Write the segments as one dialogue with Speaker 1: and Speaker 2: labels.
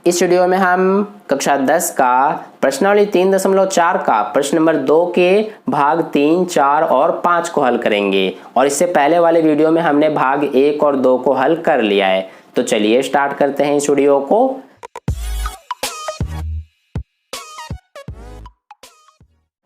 Speaker 1: इस वीडियो में हम कक्षा 10 का प्रश्नावली 3.4 का प्रश्न नंबर 2 के भाग 3, 4 और 5 को हल करेंगे। और इससे पहले वाले वीडियो में हमने भाग 1 और 2 को हल कर लिया है। तो चलिए स्टार्ट करते हैं इस वीडियो को।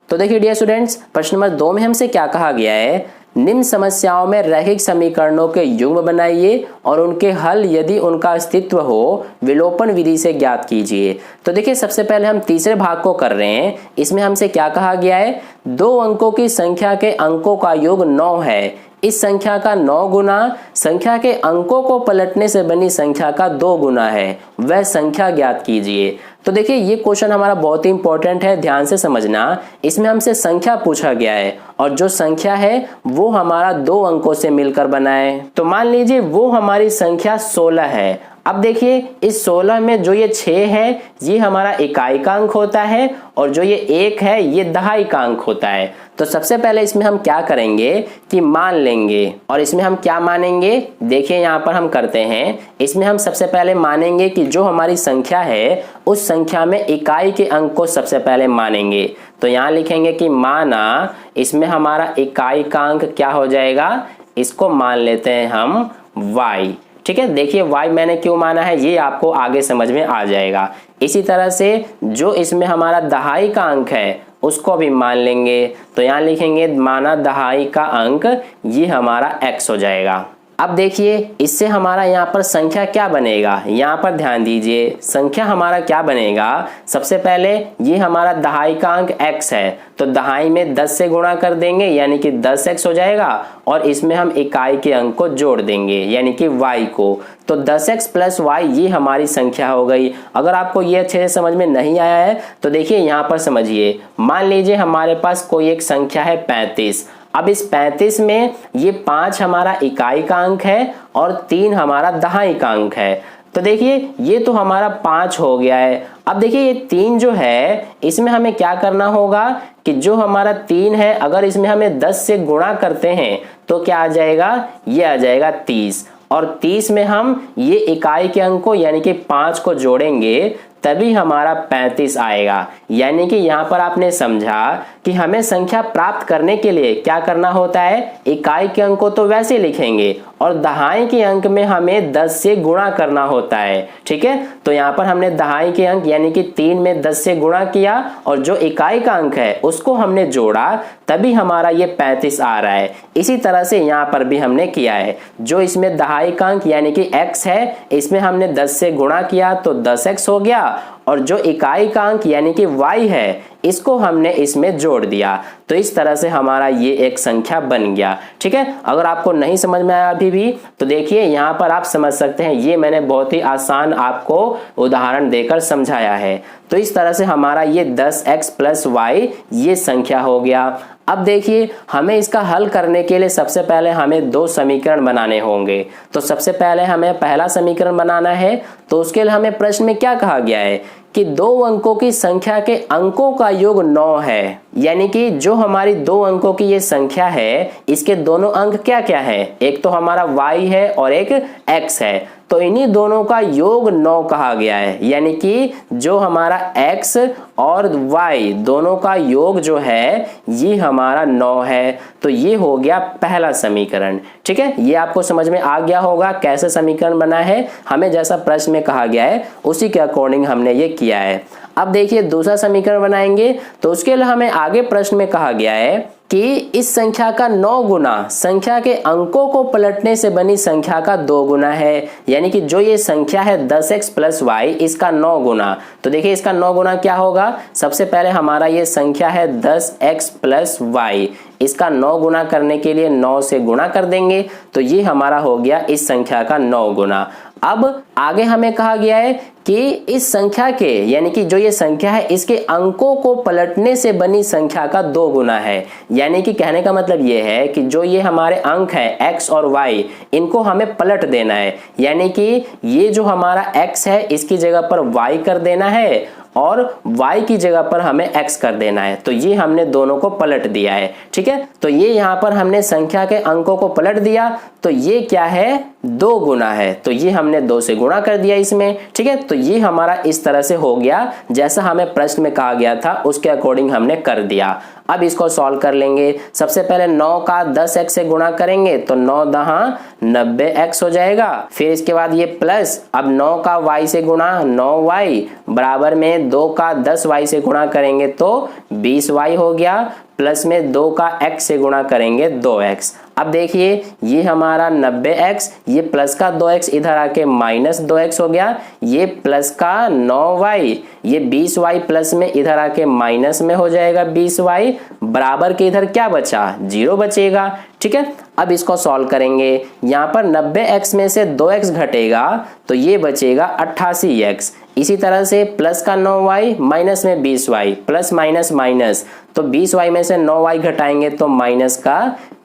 Speaker 1: तो देखिए डियर स्टूडेंट्स, प्रश्न नंबर 2 में हमसे क्या कहा गया है, निम्न समस्याओं में रैखिक समीकरणों के युग्म बनाइए और उनके हल यदि उनका अस्तित्व हो विलोपन विधि से ज्ञात कीजिए। तो देखिए सबसे पहले हम तीसरे भाग को कर रहे हैं। इसमें हमसे क्या कहा गया है, 2 अंकों की संख्या के अंकों का योग 9 है। इस संख्या का 9 गुना संख्या के अंकों को पलटने से बनी संख्या का 2 गुना है, वह संख्या ज्ञात कीजिए। तो देखिए ये क्वेश्चन हमारा बहुत ही इंपॉर्टेंट है, ध्यान से समझना। इसमें हमसे संख्या पूछा गया है और जो संख्या है वो हमारा 2 अंकों से मिलकर बना है। तो मान लीजिए वो हमारी संख्या 16 है। अब देखिए इस 16 में जो ये 6 है ये हमारा इकाई का अंक होता है और जो ये 1 है ये दहाई का अंक होता है। तो सबसे पहले इसमें हम क्या करेंगे कि मान लेंगे। और इसमें हम क्या मानेंगे, देखिए यहाँ पर हम करते हैं। इसमें हम सबसे पहले मानेंगे कि जो हमारी संख्या है उस संख्या में इकाई के अंक को सबसे पहले मानेंगे। तो यहाँ लिखेंगे कि माना, इसमें हमारा इकाई का अंक क्या हो जाएगा, इसको मान लेते हैं हम y। ठीक है, देखिए y मैंने क्यों माना है ये आपको आगे समझ में आ जाएगा। इसी तरह से जो इसमें हमारा दहाई का अंक है उसको भी मान लेंगे। तो यहाँ लिखेंगे माना दहाई का अंक ये हमारा x हो जाएगा। अब देखिए इससे हमारा यहाँ पर संख्या क्या बनेगा, यहाँ पर ध्यान दीजिए। संख्या हमारा क्या बनेगा, सबसे पहले ये हमारा दहाई का अंक x है तो दहाई में 10 से गुणा कर देंगे यानी कि 10x हो जाएगा। और इसमें हम इकाई के अंक को जोड़ देंगे यानी कि y को। तो 10x प्लस y ये हमारी संख्या हो गई। अगर आपको ये अच्छे से समझ में नहीं आया है तो देखिए यहाँ पर समझिए। मान लीजिए हमारे पास कोई एक संख्या है 35। अब इस 35 में ये 5 हमारा इकाई का अंक है और 3 हमारा दहाई का अंक है। तो देखिए ये तो हमारा 5 हो गया है। अब देखिए ये 3 जो है इसमें हमें क्या करना होगा कि जो हमारा 3 है अगर इसमें हमें 10 से गुणा करते हैं तो क्या आ जाएगा, ये आ जाएगा 30। और 30 में हम ये इकाई के अंक को यानी कि 5 को जोड़ेंगे तभी हमारा 35 आएगा। यानी कि यहाँ पर आपने समझा कि हमें संख्या प्राप्त करने के लिए क्या करना होता है, इकाई के अंक को तो वैसे लिखेंगे और दहाई के अंक में हमें 10 से गुणा करना होता है। ठीक है, तो यहाँ पर हमने दहाई के अंक यानी कि 3 में 10 से गुणा किया और जो इकाई का अंक है उसको हमने जोड़ा तभी हमारा ये 35 आ रहा है। इसी तरह से यहाँ पर भी हमने किया है। जो इसमें दहाई का अंक यानी कि x है इसमें हमने 10 से गुणा किया तो 10x हो गया और जो इकाई का अंक यानी कि y है इसको हमने इसमें जोड़ दिया। तो इस तरह से हमारा ये एक संख्या बन गया। ठीक है, अगर आपको नहीं समझ में आया अभी भी तो देखिए यहाँ पर आप समझ सकते हैं। ये मैंने बहुत ही आसान आपको उदाहरण देकर समझाया है। तो इस तरह से हमारा ये 10x प्लस y ये संख्या हो गया। अब देखिए हमें इसका हल करने के लिए सबसे पहले हमें 2 समीकरण बनाने होंगे। तो सबसे पहले हमें पहला समीकरण बनाना है। तो उसके लिए हमें प्रश्न में क्या कहा गया है कि 2 अंकों की संख्या के अंकों का योग 9 है। यानी कि जो हमारी 2 अंकों की ये संख्या है इसके दोनों अंक क्या क्या है, एक तो हमारा y है और एक x है। तो इन्हीं दोनों का योग 9 कहा गया है। यानी कि जो हमारा x और y दोनों का योग जो है ये हमारा 9 है। तो ये हो गया पहला समीकरण। ठीक है, ये आपको समझ में आ गया होगा कैसे समीकरण बना है। हमें जैसा प्रश्न में कहा गया है उसी के अकॉर्डिंग हमने ये किया है। अब देखिए दूसरा समीकरण बनाएंगे। तो उसके लिए हमें आगे प्रश्न में कहा गया है कि इस संख्या का 9 गुना संख्या के अंकों को पलटने से बनी संख्या का 2 गुना है। यानी कि जो ये संख्या है 10x प्लस y इसका 9 गुना। तो देखिए इसका 9 गुना क्या होगा, सबसे पहले हमारा ये संख्या है 10x प्लस y, इसका 9 गुना करने के लिए 9 से गुणा कर देंगे तो ये हमारा हो गया इस संख्या का 9 गुना। अब आगे हमें कहा गया है कि इस संख्या के यानी कि जो ये संख्या है इसके अंकों को पलटने से बनी संख्या का 2 गुना है। यानी कि कहने का मतलब ये है कि जो ये हमारे अंक है x और y इनको हमें पलट देना है। यानी कि ये जो हमारा x है इसकी जगह पर y कर देना है और y की जगह पर हमें x कर देना है। तो ये हमने दोनों को पलट दिया है। ठीक है, तो ये यहाँ पर हमने संख्या के अंकों को पलट दिया। तो ये क्या है, 2 गुना है, तो ये हमने 2 से गुणा कर दिया इसमें, ठीक है। तो ये हमारा इस तरह से हो गया, जैसा हमें प्रश्न में कहा गया था उसके अकॉर्डिंग हमने कर दिया। अब इसको सॉल्व कर लेंगे। सबसे पहले 9 का 10x से गुणा करेंगे तो 9 दहा 90x हो जाएगा। फिर इसके बाद ये प्लस, अब 9 का y से गुणा 9y बराबर में 2 का 10y से गुणा करेंगे तो 20y हो गया, प्लस में 2 का x से गुणा करेंगे 2x। अब देखिए ये हमारा 90x, ये प्लस का 2x इधर आके माइनस 2x हो गया, ये प्लस का 9y, ये 20y प्लस में इधर आके माइनस में हो जाएगा 20y, बराबर के इधर क्या बचा, 0 बचेगा, ठीक है। अब इसको सॉल्व करेंगे। यहाँ पर 90x में से 2x घटेगा तो ये बचेगा 88x। इसी तरह से प्लस का 9y माइनस में 20y, प्लस माइनस माइनस, तो 20y में से 9y घटाएंगे तो माइनस का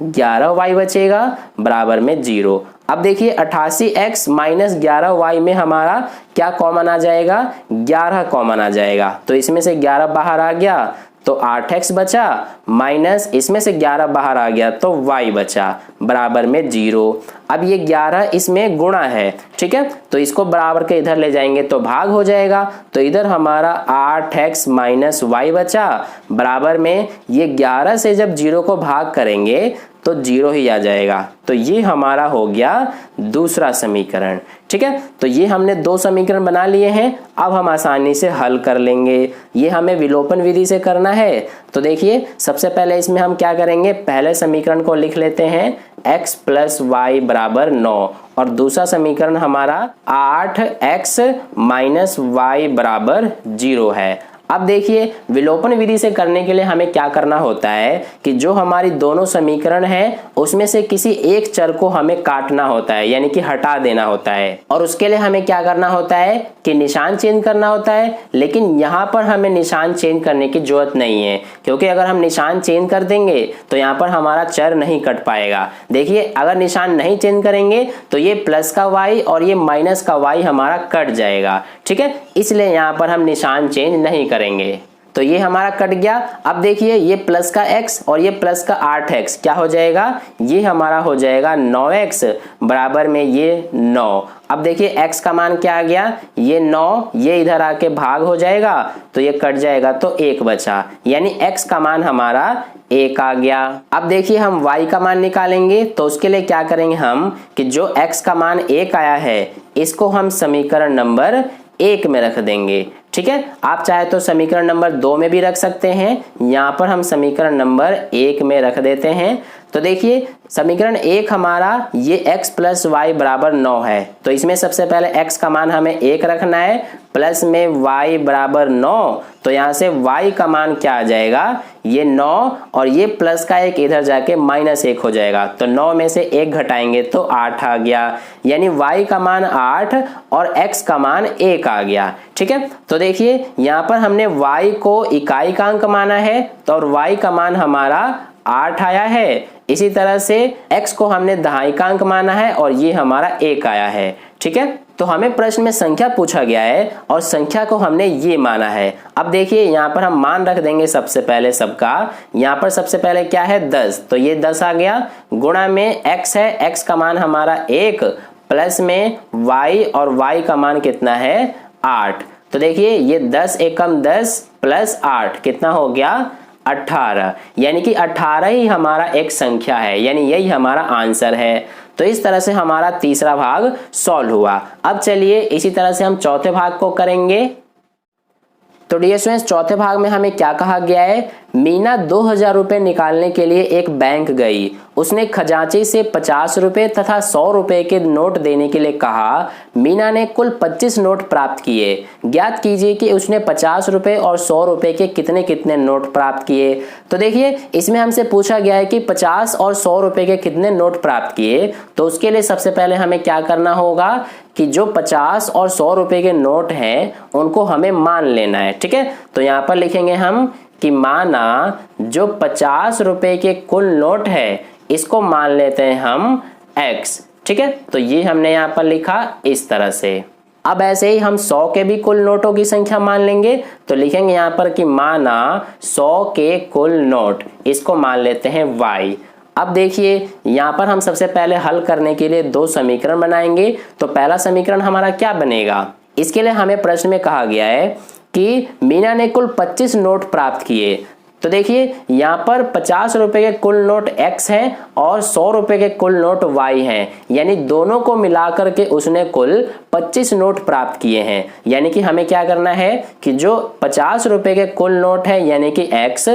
Speaker 1: 11y बचेगा बराबर में 0। अब देखिए 88x माइनस 11y में हमारा क्या कॉमन आ जाएगा, 11 कॉमन आ जाएगा, तो इसमें से 11 बाहर आ गया तो 8x बचा, माइनस इसमें से 11 बाहर आ गया तो y बचा बराबर में 0। अब ये 11 इसमें गुणा है, ठीक है, तो इसको बराबर के इधर ले जाएंगे तो भाग हो जाएगा, तो इधर हमारा 8x माइनस y बचा बराबर में ये 11 से जब 0 को भाग करेंगे तो 0 ही आ जाएगा। तो ये हमारा हो गया दूसरा समीकरण, ठीक है। तो ये हमने 2 समीकरण बना लिए हैं, अब हम आसानी से हल कर लेंगे। ये हमें विलोपन विधि से करना है, तो देखिए सबसे पहले इसमें हम क्या करेंगे, पहले समीकरण को लिख लेते हैं x प्लस वाई बराबर 9 और दूसरा समीकरण हमारा 8x माइनस वाई बराबर 0 है। अब देखिए विलोपन विधि से करने के लिए हमें क्या करना होता है कि जो हमारी दोनों समीकरण हैं उसमें से किसी एक चर को हमें काटना होता है, यानी कि हटा देना होता है, और उसके लिए हमें क्या करना होता है कि निशान चेंज करना होता है। लेकिन यहाँ पर हमें निशान चेंज करने की जरूरत नहीं है, क्योंकि अगर हम निशान चेंज कर देंगे तो यहाँ पर हमारा चर नहीं कट पाएगा। देखिए अगर निशान नहीं चेंज करेंगे तो ये प्लस का y और ये माइनस का y हमारा कट जाएगा, ठीक है, इसलिए यहाँ पर हम निशान चेंज नहीं करेंगे। तो ये हमारा कट गया। अब देखिए ये प्लस का x और ये प्लस का 8x क्या हो जाएगा, ये हमारा हो जाएगा 9x बराबर में ये 9। अब देखिए x का मान क्या आ गया, ये 9, ये इधर आके भाग हो जाएगा तो ये कट जाएगा तो 1 बचा, यानी x का मान हमारा 1 आ गया। अब देखिए हम y का मान निकालेंगे, तो उसके लिए क्या करेंगे हम कि जो x का मान 1 आया है इसको हम समीकरण नंबर 1 में रख देंगे, ठीक है। आप चाहे तो समीकरण नंबर 2 में भी रख सकते हैं, यहाँ पर हम समीकरण नंबर 1 में रख देते हैं। तो देखिए समीकरण 1 हमारा ये x प्लस वाई बराबर 9 है, तो इसमें सबसे पहले x का मान हमें 1 रखना है, प्लस में y बराबर 9, तो यहाँ से y का मान क्या आ जाएगा, ये 9 और ये प्लस का 1 इधर जाके माइनस 1 हो जाएगा, तो 9 में से 1 घटाएंगे तो 8 आ गया, यानी y का मान 8 और x का मान 1 आ गया, ठीक है। तो देखिए यहाँ पर हमने y को इकाई का अंक माना है तो और y का मान हमारा 8 आया है। इसी तरह से x को हमने दहाई का अंक माना है और ये हमारा 1 आया है, ठीक है। तो हमें प्रश्न में संख्या पूछा गया है और संख्या को हमने ये माना है। अब देखिए यहाँ पर हम मान रख देंगे सबसे पहले सबका। यहाँ पर सबसे पहले क्या है 10, तो ये 10 आ गया, गुणा में x है, x का मान हमारा 1, प्लस में y और y का मान कितना है 8। तो देखिए ये 10 एकम 10 प्लस 8 कितना हो गया 18, यानी कि 18 ही हमारा एक संख्या है, यानी यही हमारा आंसर है। तो इस तरह से हमारा तीसरा भाग सॉल्व हुआ। अब चलिए इसी तरह से हम चौथे भाग को करेंगे। तो डियर स्टूडेंट्स चौथे भाग में हमें क्या कहा गया है, मीना 2000 रुपए निकालने के लिए एक बैंक गई। उसने खजांची से 50 रुपए तथा 100 रुपए के नोट देने के लिए कहा। मीना ने कुल 25 नोट प्राप्त किए। ज्ञात कीजिए कि उसने 50 रुपए और 100 रुपए के कितने कितने नोट प्राप्त किए। तो देखिए इसमें हमसे पूछा गया है कि 50 और 100 रुपए के कितने नोट प्राप्त किए। तो उसके लिए सबसे पहले हमें क्या करना होगा कि जो 50 और 100 रुपए के नोट हैं उनको हमें मान लेना है, ठीक है। तो यहाँ पर लिखेंगे हम कि माना जो 50 रुपए के कुल नोट है इसको मान लेते हैं हम x, ठीक है। तो ये हमने यहाँ पर लिखा इस तरह से। अब ऐसे ही हम 100 के भी कुल नोटों की संख्या मान लेंगे, तो लिखेंगे यहाँ पर कि माना 100 के कुल नोट, इसको मान लेते हैं y। अब देखिए यहाँ पर हम सबसे पहले हल करने के लिए दो समीकरण बनाएंगे। तो पहला समीकरण हमारा क्या बनेगा, इसके लिए हमें प्रश्न में कहा गया है कि मीना ने कुल 25 नोट प्राप्त किए। तो देखिए यहाँ पर 50 रुपए के कुल नोट x हैं और 100 रुपए के कुल नोट y हैं, यानी दोनों को मिलाकर के उसने कुल 25 नोट प्राप्त किए हैं। यानी कि हमें क्या करना है कि जो 50 रुपए के कुल नोट है यानी कि x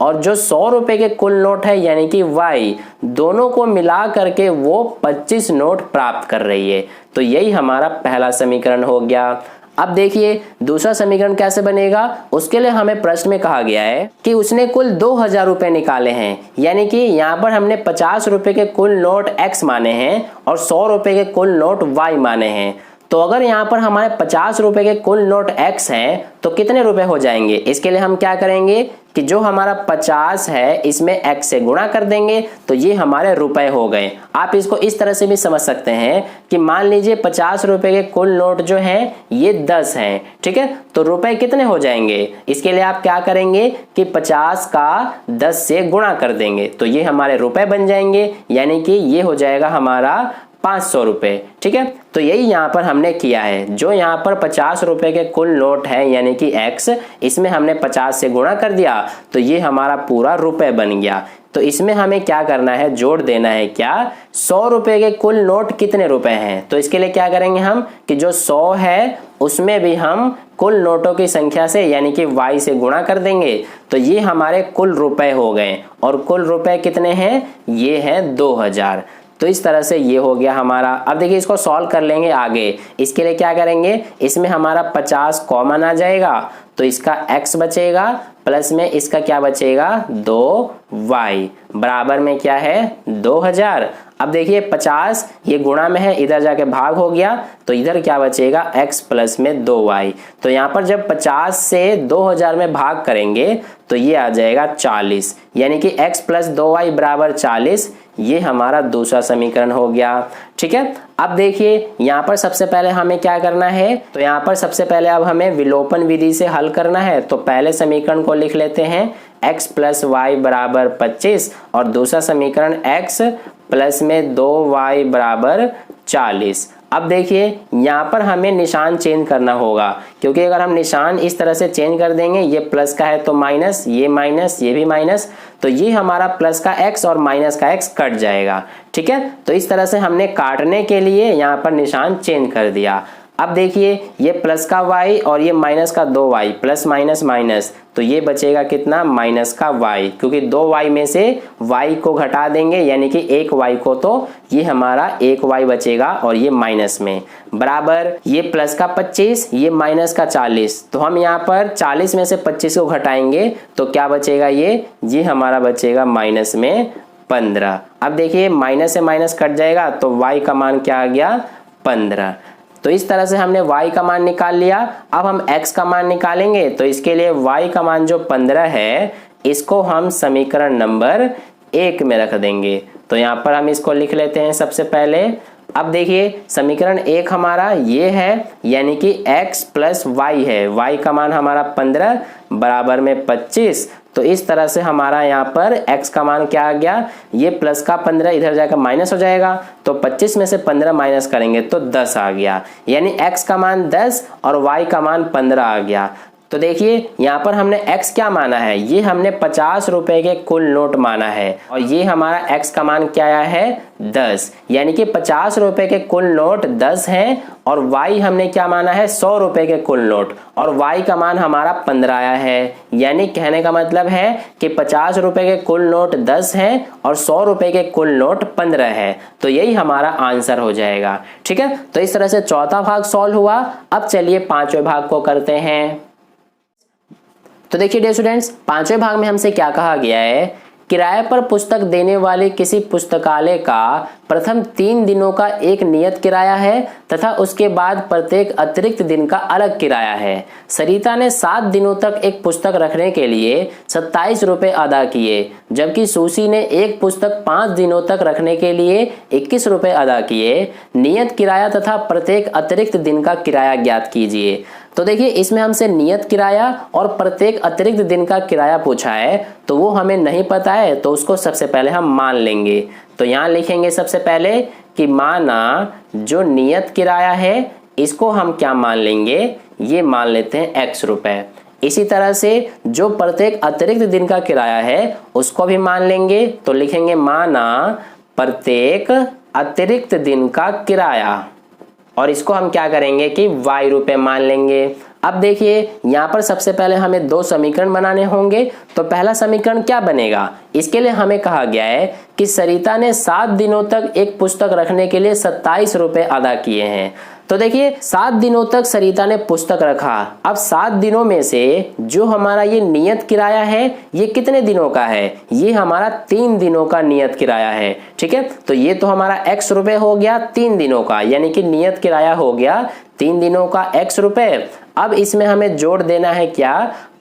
Speaker 1: और जो 100 रुपए के कुल नोट है यानी कि y, दोनों को मिला करके वो 25 नोट प्राप्त कर रही है। तो यही हमारा पहला समीकरण हो गया। अब देखिए दूसरा समीकरण कैसे बनेगा, उसके लिए हमें प्रश्न में कहा गया है कि उसने कुल 2000 रुपए निकाले हैं। यानी कि यहाँ पर हमने 50 रुपए के कुल नोट x माने हैं और 100 रुपए के कुल नोट y माने हैं। तो अगर यहाँ पर हमारे 50 रुपए के कुल नोट x हैं तो कितने रुपए हो जाएंगे, इसके लिए हम क्या करेंगे कि जो हमारा 50 है इसमें x से गुणा कर देंगे तो ये हमारे रुपए हो गए। आप इसको इस तरह से भी समझ सकते हैं कि मान लीजिए 50 रुपए के कुल नोट जो हैं ये 10 हैं, ठीक है, तो रुपए कितने हो जाएंगे, इसके लिए आप क्या करेंगे कि 50 का 10 से गुणा कर देंगे तो ये हमारे रुपए बन जाएंगे, यानी कि ये हो जाएगा हमारा 500 रुपए। ठीक है, तो यही यहाँ पर हमने किया है। जो यहाँ पर 50 रुपए के कुल नोट है यानी कि x, इसमें हमने 50 से गुणा कर दिया तो ये हमारा पूरा रुपए बन गया। तो इसमें हमें क्या करना है, जोड़ देना है क्या, 100 रुपए के कुल नोट कितने रुपए हैं। तो इसके लिए क्या करेंगे हम कि जो 100 है उसमें भी हम कुल नोटों की संख्या से यानी कि y से गुणा कर देंगे तो ये हमारे कुल रुपए हो गए। और कुल रुपए कितने हैं, ये हैं 2000। तो इस तरह से ये हो गया हमारा। अब देखिए इसको सॉल्व कर लेंगे आगे। इसके लिए क्या करेंगे, इसमें हमारा 50 कॉमन आ जाएगा तो इसका x बचेगा प्लस में इसका क्या बचेगा 2y बराबर में क्या है 2000। अब देखिए 50 ये गुणा में है, इधर जाके भाग हो गया तो इधर क्या बचेगा x प्लस में 2y। तो यहाँ पर जब 50 से 2000 में भाग करेंगे तो ये आ जाएगा 40, यानी कि x प्लस 2y बराबर 40। ये हमारा दूसरा समीकरण हो गया। ठीक है, अब देखिए यहाँ पर सबसे पहले हमें क्या करना है, तो यहाँ पर सबसे पहले अब हमें विलोपन विधि से हल करना है। तो पहले समीकरण को लिख लेते हैं x प्लस वाई बराबर 25 और दूसरा समीकरण x प्लस में 2y बराबर 40। अब देखिए यहाँ पर हमें निशान चेंज करना होगा, क्योंकि अगर हम निशान इस तरह से चेंज कर देंगे, ये प्लस का है तो माइनस, ये भी माइनस, तो ये हमारा प्लस का x और माइनस का x कट जाएगा। ठीक है, तो इस तरह से हमने काटने के लिए यहाँ पर निशान चेंज कर दिया। अब देखिए ये प्लस का y और ये माइनस का 2y, प्लस माइनस माइनस, तो ये बचेगा कितना माइनस का y, क्योंकि 2y में से y को घटा देंगे यानी कि एक y को, तो ये हमारा एक y बचेगा और ये माइनस में बराबर ये प्लस का 25, ये माइनस का 40। तो हम यहाँ पर 40 में से 25 को घटाएंगे तो क्या बचेगा, ये हमारा बचेगा माइनस में 15। अब देखिए माइनस से माइनस कट जाएगा तो y का मान क्या आ गया 15। तो इस तरह से हमने y का मान निकाल लिया। अब हम x का मान निकालेंगे तो इसके लिए y का मान जो 15 है इसको हम समीकरण नंबर 1 में रख देंगे। तो यहाँ पर हम इसको लिख लेते हैं सबसे पहले। अब देखिए समीकरण 1 हमारा ये है, यानी कि x प्लस y है, y का मान हमारा 15 बराबर में 25। तो इस तरह से हमारा यहाँ पर x का मान क्या आ गया, ये प्लस का 15 इधर जाकर माइनस हो जाएगा, तो 25 में से 15 माइनस करेंगे तो 10 आ गया, यानी x का मान 10 और y का मान 15 आ गया। तो देखिए यहाँ पर हमने x क्या माना है, ये हमने 50 रुपए के कुल नोट माना है और ये हमारा x का मान क्या आया है 10, यानी कि 50 रुपए के कुल नोट 10 हैं और y हमने क्या माना है 100 रुपए के कुल नोट, और y का मान हमारा 15 आया है। यानी कहने का मतलब है कि 50 रुपए के कुल नोट 10 हैं और 100 रुपए के कुल नोट 15 है। तो यही हमारा आंसर हो जाएगा। ठीक है, तो इस तरह से चौथा भाग सॉल्व हुआ। अब चलिए पांचवें भाग को करते हैं। तो देखिए डियर स्टूडेंट्स, पांचवें भाग में हमसे क्या कहा गया है, किराए पर पुस्तक देने वाले किसी पुस्तकालय का प्रथम 3 दिनों का एक नियत किराया है तथा उसके बाद प्रत्येक अतिरिक्त दिन का अलग किराया है। सरिता ने 7 दिनों तक एक पुस्तक रखने के लिए 27 रुपए अदा किए, जबकि सुशी ने एक पुस्तक 5 दिनों तक रखने के लिए 21 रुपए अदा किए। नियत किराया तथा प्रत्येक अतिरिक्त दिन का किराया ज्ञात कीजिए। तो देखिए इसमें हमसे नियत किराया और प्रत्येक अतिरिक्त दिन का किराया पूछा है, तो वो हमें नहीं पता है, तो उसको सबसे पहले हम मान लेंगे। तो यहाँ लिखेंगे सबसे पहले कि माना जो नियत किराया है इसको हम क्या मान लेंगे, ये मान लेते हैं x रुपए। इसी तरह से जो प्रत्येक अतिरिक्त दिन का किराया है उसको भी मान लेंगे, तो लिखेंगे माना प्रत्येक अतिरिक्त दिन का किराया, और इसको हम क्या करेंगे कि y रुपए मान लेंगे। अब देखिए यहाँ पर सबसे पहले हमें दो समीकरण बनाने होंगे। तो पहला समीकरण क्या बनेगा, इसके लिए हमें कहा गया है कि सरिता ने 7 दिनों तक एक पुस्तक रखने के लिए 27 रुपए अदा किए हैं। तो देखिए 7 दिनों तक सरिता ने पुस्तक रखा। अब 7 दिनों में से जो हमारा ये नियत किराया है ये कितने दिनों का है, ये हमारा 3 दिनों का नियत किराया है। ठीक है, तो ये तो हमारा x रुपए हो गया 3 दिनों का, यानी कि नियत किराया हो गया 3 दिनों का x रुपए। अब इसमें हमें जोड़ देना है क्या,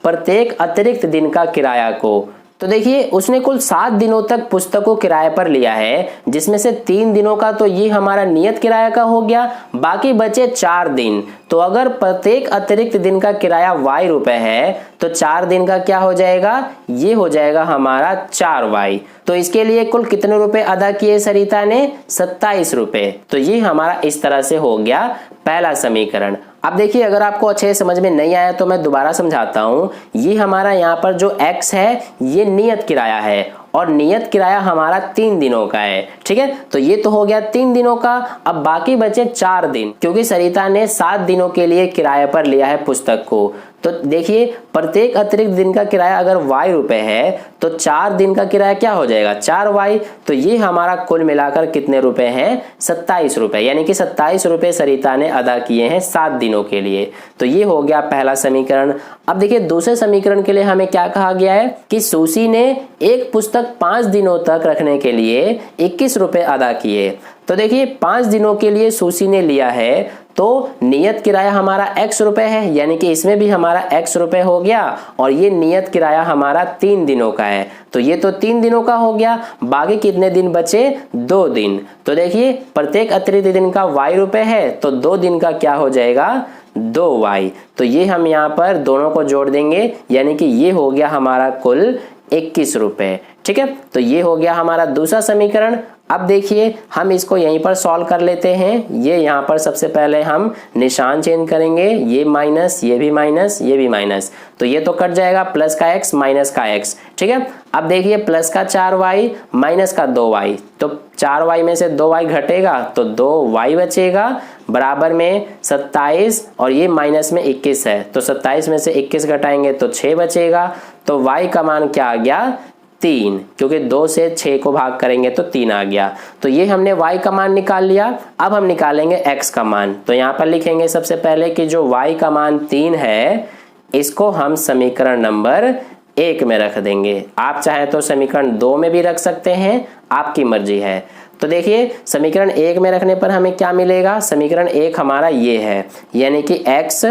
Speaker 1: प्रत्येक अतिरिक्त दिन का किराया को। तो देखिए उसने कुल 7 दिनों तक पुस्तक को किराए पर लिया है, जिसमें से 3 दिनों का तो ये हमारा नियत किराया का हो गया, बाकी बचे 4 दिन। तो अगर प्रत्येक अतिरिक्त दिन का किराया y रुपए है तो 4 दिन का क्या हो जाएगा, ये हो जाएगा हमारा 4y। तो इसके लिए कुल कितने रुपए अदा किए सरिता ने, 27 रुपए। तो ये हमारा इस तरह से हो गया पहला समीकरण। अब देखिए अगर आपको अच्छे समझ में नहीं आया तो मैं दोबारा समझाता हूँ। ये हमारा यहाँ पर जो x है ये नियत किराया है और नियत किराया हमारा 3 दिनों का है। ठीक है, तो ये तो हो गया 3 दिनों का। अब बाकी बचे 4 दिन, क्योंकि सरिता ने 7 दिनों के लिए किराए पर लिया है पुस्तक को। तो देखिए प्रत्येक अतिरिक्त दिन का किराया अगर y रुपए है तो 4 दिन का किराया क्या हो जाएगा, 4y। तो ये हमारा कुल मिलाकर कितने रुपए हैं, 27 रुपए, यानी कि 27 रुपए सरिता ने अदा किए हैं 7 दिनों के लिए। तो ये हो गया पहला समीकरण। अब देखिए दूसरे समीकरण के लिए हमें क्या कहा गया है कि सुशी ने एक पुस्तक 5 दिनों तक रखने के लिए 21 रुपए अदा किए। तो देखिए 5 दिनों के लिए सुशी ने लिया है, तो नियत किराया हमारा x रुपए है, यानी कि इसमें भी हमारा x रुपए हो गया, और ये नियत किराया हमारा 3 दिनों का है। तो ये तो 3 दिनों का हो गया, बाकी कितने दिन बचे, 2 दिन। तो देखिए प्रत्येक अतिरिक्त दिन का y रुपए है, तो 2 दिन का क्या हो जाएगा, 2y। तो ये हम यहाँ पर दोनों को जोड़ देंगे, यानी कि ये हो गया हमारा कुल 21 रुपए। ठीक है, तो ये हो गया हमारा दूसरा समीकरण। अब देखिए हम इसको यहीं पर सॉल्व कर लेते हैं। ये यहाँ पर सबसे पहले हम निशान चेंज करेंगे, ये माइनस, ये भी माइनस, ये भी माइनस, तो ये तो कट जाएगा, प्लस का x माइनस का x। ठीक है, अब देखिए प्लस का 4y माइनस का 2y, तो 4y में से 2y घटेगा तो 2y बचेगा, बराबर में 27, और ये माइनस में 21 है, तो 27 में से 21 घटाएंगे तो 6 बचेगा। तो y का मान क्या आ गया, 3, क्योंकि 2 से 6 को भाग करेंगे तो 3 आ गया। तो ये हमने y का मान निकाल लिया। अब हम निकालेंगे x का मान। तो यहाँ पर लिखेंगे सबसे पहले कि जो y का मान 3 है इसको हम समीकरण नंबर 1 में रख देंगे। आप चाहे तो समीकरण 2 में भी रख सकते हैं, आपकी मर्जी है। तो देखिए समीकरण 1 में रखने पर हमें क्या मिलेगा, समीकरण 1 हमारा ये है, यानी कि x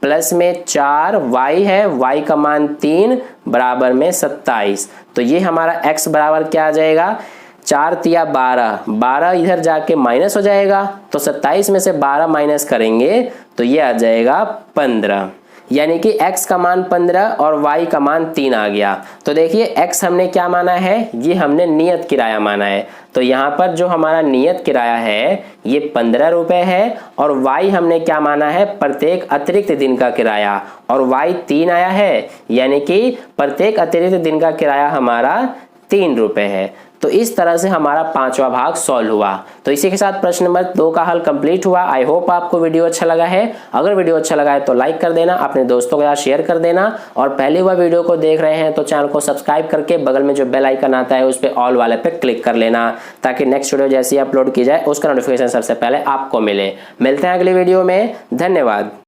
Speaker 1: प्लस में 4y है, y का मान 3 बराबर में 27। तो ये हमारा x बराबर क्या आ जाएगा, 4 तिया 12, 12 इधर जाके माइनस हो जाएगा, तो 27 में से 12 माइनस करेंगे तो ये आ जाएगा 15, यानी कि x का मान 15 और y का मान 3 आ गया। तो देखिए x हमने क्या माना है, ये हमने नियत किराया माना है। तो यहाँ पर जो हमारा नियत किराया है ये 15 रुपए है, और y हमने क्या माना है, प्रत्येक अतिरिक्त दिन का किराया, और y 3 आया है, यानी कि प्रत्येक अतिरिक्त दिन का किराया हमारा 3 रुपए है। तो इस तरह से हमारा 5वां भाग सॉल्व हुआ। तो इसी के साथ प्रश्न नंबर 2 का हल कंप्लीट हुआ। आई होप आपको वीडियो अच्छा लगा है। अगर वीडियो अच्छा लगा है तो लाइक कर देना, अपने दोस्तों के साथ शेयर कर देना, और पहली बार वीडियो को देख रहे हैं तो चैनल को सब्सक्राइब करके बगल में जो बेल आइकन आता है उस पर ऑल वाले पे क्लिक कर लेना, ताकि नेक्स्ट वीडियो जैसे ही अपलोड की जाए उसका नोटिफिकेशन सबसे पहले आपको मिले। मिलते हैं अगली वीडियो में, धन्यवाद।